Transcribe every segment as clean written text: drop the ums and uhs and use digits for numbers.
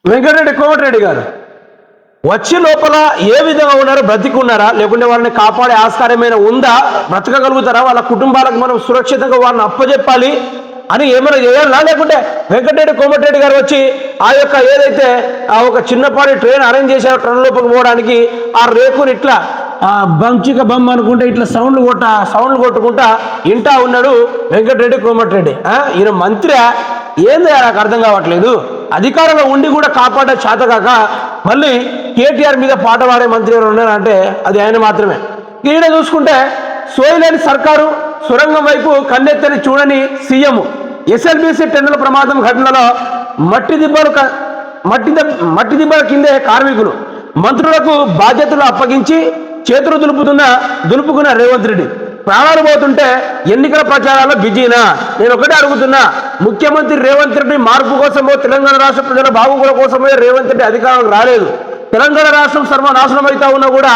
వెంకటరెడ్డి కోమటిరెడ్డి గారు వచ్చి లోపల ఏ విధంగా ఉన్నారు, బ్రతికున్నారా, లేకుంటే వాళ్ళని కాపాడే ఆస్కారమైన ఉందా, బ్రతకగలుగుతారా, వాళ్ళ కుటుంబాలకు మనం సురక్షితంగా వాళ్ళని అప్పచెప్పాలి అని ఏమైనా చేయాలా, లేకుంటే వెంకటరెడ్డి కోమటిరెడ్డి గారు వచ్చి ఆ యొక్క ఏదైతే ఆ ఒక చిన్నపాటి ట్రైన్ అరేంజ్ చేశారో ట్రైన్ లోపలికి పోవడానికి ఆ రేకుని ఇట్లా బంచిక బొమ్మ అనుకుంటే ఇట్లా సౌండ్లు కొట్టుకుంటా ఇంటా ఉన్నాడు వెంకటరెడ్డి కోమటిరెడ్డి. ఈయన మంత్రి ఏంది నాకు అర్థం కావట్లేదు. అధికారంలో ఉండి కూడా కాపాడే చేతకాక మళ్ళీ కేటీఆర్ మీద పాట పాడే మంత్రి ఎవరు ఉన్నారంటే అది ఆయన మాత్రమే. ఈయన చూసుకుంటే సోయలేని సర్కారు, సొరంగం వైపు కన్నెత్తని చూడని సీఎం, ఎస్ఎల్బీసీ టెండర్ల ప్రమాదం ఘటనలో మట్టి దిబ్బల కిందే కార్మికులు, మంత్రులకు బాధ్యతలు అప్పగించి చేతులు దులుపుకున్న రేవంత్ రెడ్డి ప్రాణాలు పోతుంటే ఎన్నికల ప్రచారాల్లో బిజీనా? నేను ఒకటే అడుగుతున్నా, ముఖ్యమంత్రి రేవంత్ రెడ్డి మార్పు కోసమో తెలంగాణ రాష్ట్ర ప్రజల బాగుగుల కోసమో రేవంత్ రెడ్డి అధికారంలోకి రాలేదు. తెలంగాణ రాష్ట్రం సర్వనాశనం అవుతా ఉన్నా కూడా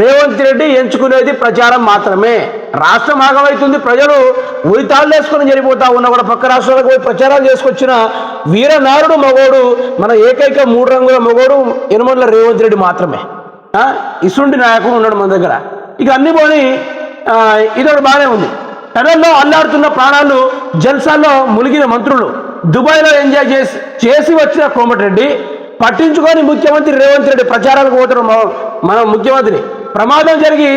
రేవంత్ రెడ్డి ఎంచుకునేది ప్రచారం మాత్రమే. రాష్ట్రం ఆగమవుతుంది, ప్రజలు ఉరితాళ్ళు వేసుకొని చనిపోతా ఉన్నా కూడా పక్క రాష్ట్రాలకు పోయి ప్రచారాలు చేసుకొచ్చిన వీరనారుడు మగోడు, మన ఏకైక 3 రంగుల మగోడు యనమల రేవంత్ రెడ్డి మాత్రమే. ఇసుంటి నాయకుడు ఉన్నాడు మన దగ్గర. ఇక అన్ని పోని ఇదొకటి బాగానే ఉంది. టనల్లో అల్లాడుతున్న ప్రాణాలు, జల్సాల్లో మునిగిన మంత్రులు, దుబాయ్లో ఎంజాయ్ చేసి వచ్చిన కోమటిరెడ్డి పట్టించుకొని ముఖ్యమంత్రి రేవంత్ రెడ్డి ప్రచారాలకు పోతున్న మన ముఖ్యమంత్రి ప్రమాదం జరిగి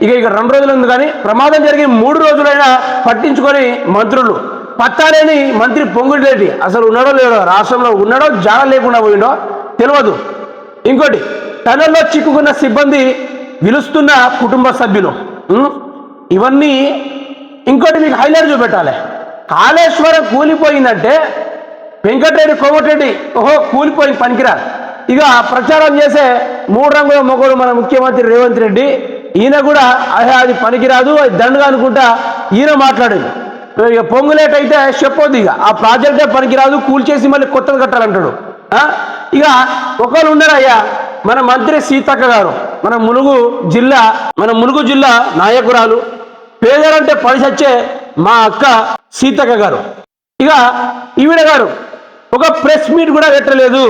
ఇక 2 రోజులు ఉంది, కానీ ప్రమాదం జరిగి 3 రోజులైనా పట్టించుకొని మంత్రులు. పత్తాలేని మంత్రి పొంగులేటి అసలు ఉన్నాడో లేడో, రాష్ట్రంలో ఉన్నాడో జాడ లేకుండా పోయిండో తెలియదు. ఇంకోటి, టనల్లో చిక్కుకున్న సిబ్బంది, విలుస్తున్న కుటుంబ సభ్యులు, ఇవన్నీ. ఇంకోటి మీకు హైలైట్ చూపెట్టాలి. కాళేశ్వరం కూలిపోయిందంటే వెంకటరెడ్డి కోమటిరెడ్డి కూలిపోయి పనికిరారు. ఇక ప్రచారం చేసే 3 రంగుల మొగోడు మన ముఖ్యమంత్రి రేవంత్ రెడ్డి, ఈయన కూడా అది పనికిరాదు, అది దండగా అనుకుంటా ఈయన మాట్లాడేది. ఇక పొంగులేట్ అయితే చెప్పొద్దు, ఇక ఆ ప్రాజెక్టే పనికిరాదు, కూల్చేసి మళ్ళీ కొత్తగా కట్టాలంటాడు. ఇక ఒకళ్ళు ఉన్నారయ్యా, మన మంత్రి సీతక్క గారు, మన ములుగు జిల్లా నాయకురాలు, పేదలంటే పడిసచ్చే మా అక్క సీతక్క గారు. ఇక ఈవిడ గారు ఒక ప్రెస్ మీట్ కూడా పెట్టలేదు.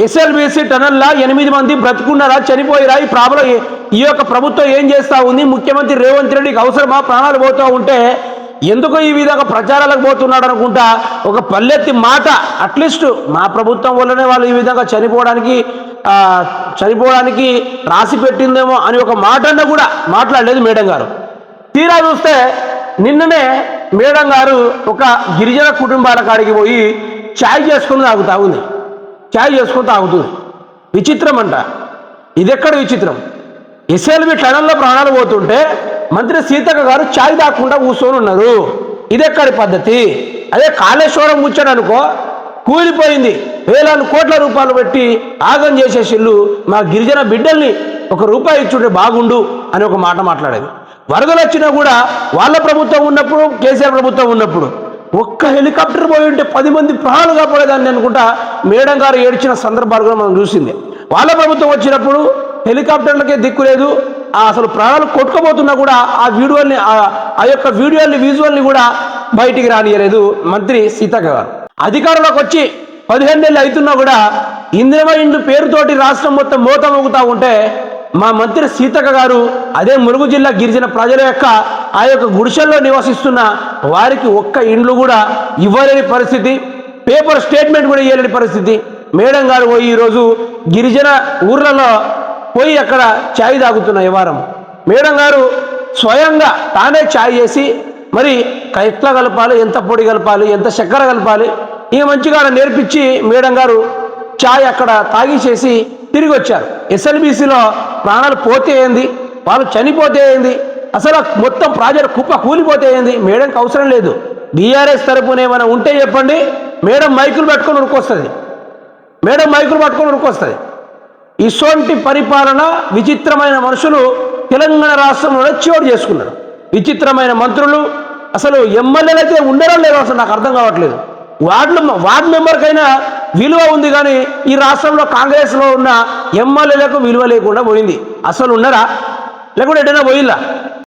ఎస్ఎల్బీసీ టనల్లా 8 మంది బ్రతుకున్నారా, చనిపోయిరా, ఈ ప్రాబ్లం ఈ యొక్క ప్రభుత్వం ఏం చేస్తూ ఉంది, ముఖ్యమంత్రి రేవంత్ రెడ్డికి అవసరమా, ప్రాణాలు పోతూ ఉంటే ఎందుకో ఈ విధంగా ప్రచారాలకు పోతున్నాడు అనుకుంటా ఒక పల్లెత్తి మాట, అట్లీస్ట్ మా ప్రభుత్వం వల్లనే వాళ్ళు ఈ విధంగా చనిపోవడానికి రాసి పెట్టిందేమో అని ఒక మాటన్న కూడా మాట్లాడలేదు మేడం గారు. తీరా చూస్తే నిన్ననే మేడం గారు ఒక గిరిజన కుటుంబాల కాడికి పోయి ఛాయ్ చేసుకుని తాగుతుంది. విచిత్రం అంట, ఇదెక్కడ విచిత్రం? ఎస్ఎల్బి టనల్లో ప్రాణాలు పోతుంటే మంత్రి సీతక్క గారు ఛాయ్ తాగకుండా కూర్చొని ఉన్నారు. ఇదెక్కడి పద్ధతి? అదే కాళేశ్వరం కూర్చోడనుకో, కూలిపోయింది, వేలాది కోట్ల రూపాయలు పెట్టి ఆగం చేసేసిళ్ళు, మా గిరిజన బిడ్డల్ని ₹1 ఇచ్చుంటే బాగుండు అని ఒక మాట మాట్లాడేది. వరదలు వచ్చినా కూడా వాళ్ళ ప్రభుత్వం ఉన్నప్పుడు, కేసీఆర్ ప్రభుత్వం ఉన్నప్పుడు ఒక్క హెలికాప్టర్ పోయి ఉంటే 10 మంది ప్రాణాలు కాపాడేదాన్ని అనుకుంటా మేడం గారు ఏడ్చిన సందర్భాలు కూడా మనం చూసింది. వాళ్ళ ప్రభుత్వం వచ్చినప్పుడు హెలికాప్టర్లకే దిక్కు లేదు, అసలు ప్రాణాలు కొట్టుకుపోతున్నా కూడా ఆ యొక్క విజువల్ని కూడా బయటికి రానియలేదు మంత్రి సీతక్క గారు. అధికారంలోకి వచ్చి 15 ఏళ్ళు అవుతున్నా కూడా ఇందిరమ ఇండ్లు పేరుతోటి రాష్ట్రం మొత్తం మోత మోగుతూ ఉంటే మా మంత్రి సీతక్క గారు అదే ములుగు జిల్లా గిరిజన ప్రజల యొక్క ఆ యొక్క గుడిసెల్లో నివసిస్తున్న వారికి ఒక్క ఇండ్లు కూడా ఇవ్వలేని పరిస్థితి, పేపర్ స్టేట్మెంట్ కూడా ఇవ్వలేని పరిస్థితి. మేడం గారు పోయి ఈరోజు గిరిజన ఊర్లలో పోయి అక్కడ ఛాయ్ తాగుతున్న వ్యవహారం. మేడం గారు స్వయంగా తానే ఛాయ్ చేసి మరి ఎట్లా కలపాలి, ఎంత పొడి కలపాలి, ఎంత చక్కెర కలపాలి, ఇక మంచిగా నేర్పించి మేడం గారు ఛాయ్ అక్కడ తాగిసేసి తిరిగి వచ్చారు. ఎస్ఎల్బీసీలో ప్రాణాలు పోతే ఏంది, వాళ్ళు చనిపోతే ఏంది, అసలు మొత్తం ప్రాజెక్ట్ కుప్ప కూలిపోతే ఏంది, మేడంకి అవసరం లేదు. బీఆర్ఎస్ తరపున ఏమైనా ఉంటే చెప్పండి, మేడం మైకులు పట్టుకొని ఉరుకొస్తుంది. ఇటువంటి పరిపాలన, విచిత్రమైన మనుషులు తెలంగాణ రాష్ట్రంలో చోటు చేసుకున్నారు. విచిత్రమైన మంత్రులు, అసలు ఎమ్మెల్యేలు అయితే ఉండరో లేదో అసలు నాకు అర్థం కావట్లేదు. వార్డు మెంబర్కైనా విలువ ఉంది, కానీ ఈ రాష్ట్రంలో కాంగ్రెస్లో ఉన్న ఎమ్మెల్యేలకు విలువ లేకుండా పోయింది. అసలు ఉన్నారా, లేకుంటే ఎటైనా పోయిల్లా?